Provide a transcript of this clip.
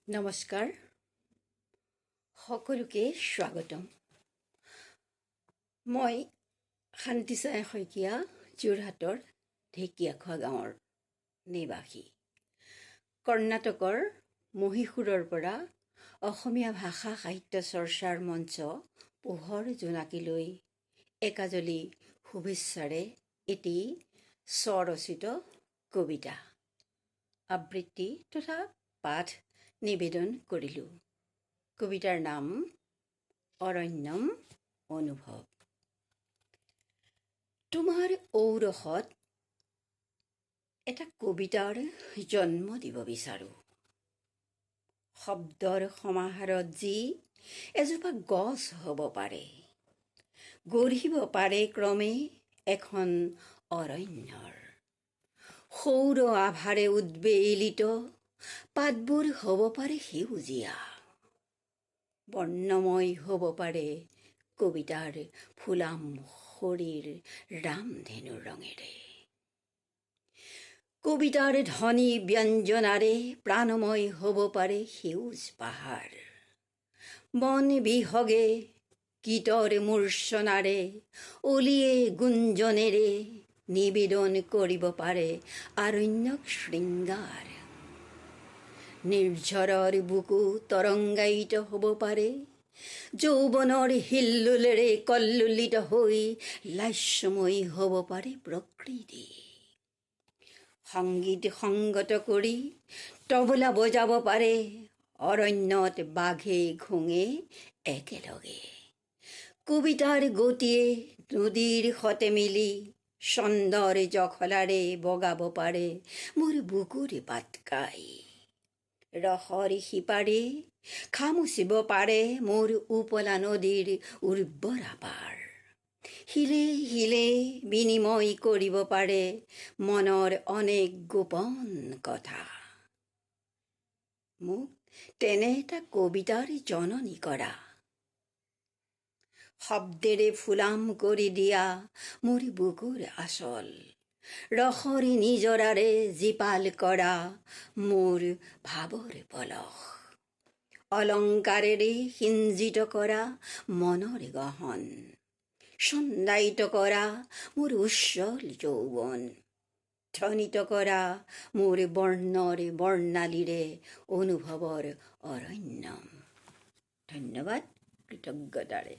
নমস্কাৰ, সকলোকে স্বাগতম। মই শান্তিচাই শইকীয়া, যোৰহাটৰ ঢেকীয়াখোৱা গাঁৱৰ নিবাসী। কৰ্ণাটকৰ মহীশূৰৰ পৰা অসমীয়া ভাষা সাহিত্য চৰ্চাৰ মঞ্চ পোহৰ জোনাকীলৈ একাজলি শুভেচ্ছাৰে এটি স্বৰচিত কবিতা আবৃত্তি তথা পাঠ নিবেদন কৰিলোঁ। কবিতাৰ নাম অৰণ্যম অনুভৱ। তোমাৰ ঔৰসত এটা কবিতাৰ জন্ম দিব বিচাৰোঁ। শব্দৰ সমাহাৰত যি এজোপা গছ হ'ব পাৰে, গঢ়িব পাৰে ক্ৰমে এখন অৰণ্যৰ। সৌৰ আভাৰে উদ্বেলিত পাতবোৰ হ'ব পাৰে সেউজীয়া, বৰ্ণময় হ'ব পাৰে কবিতাৰ ফুলাম শৰীৰ ৰামধেনুৰ ৰঙেৰে। কবিতাৰ ধ্বনি ব্যঞ্জনাৰে প্ৰাণময় হ'ব পাৰে সেউজ পাহাৰ। মন বিহগে গীতৰ মূৰ্ছনাৰে অলিয়ে গুঞ্জনেৰে নিবেদন কৰিব পাৰে আৰণ্যক শৃংগাৰ। নিৰ্ঝৰৰ বুকু তৰংগায়িত হ'ব পাৰে যৌৱনৰ হিল্লোলেৰে কল্লোলিত হৈ লাস্যময়ী হ'ব পাৰে প্ৰকৃতি। সংগীত সংগত কৰি তবলা বজাব পাৰে অৰণ্যত বাঘে ঘোঙে একেলগে। কবিতাৰ গতিয়ে নদীৰ সতে মিলি চন্দৰ জখলাৰে বগাব পাৰে মোৰ বুকুৰ পাতকাই। ৰসৰ সিপাৰে খামুচিব পাৰে মোৰ উপলা নদীৰ উৰ্বৰা পাৰ। শিলে শিলে বিনিময় কৰিব পাৰে মনৰ অনেক গোপন কথা। মোক তেনে এটা কবিতাৰ জননী কৰা, শব্দেৰে ফুলাম কৰি দিয়া মোৰ বুকুৰ আচল। ৰসৰ নিজৰাৰে জীপাল কৰা মোৰ ভাৱৰ পলস। অলংকাৰেৰে সিঞ্জিত কৰা মনৰ গহন। চন্দায়িত কৰা মোৰ উজ্জ্বল যৌৱন। ধ্বনিত কৰা মোৰ বৰ্ণৰ বৰ্ণালীৰে অনুভৱৰ অৰণ্যম। ধন্যবাদ, কৃতজ্ঞতাৰে।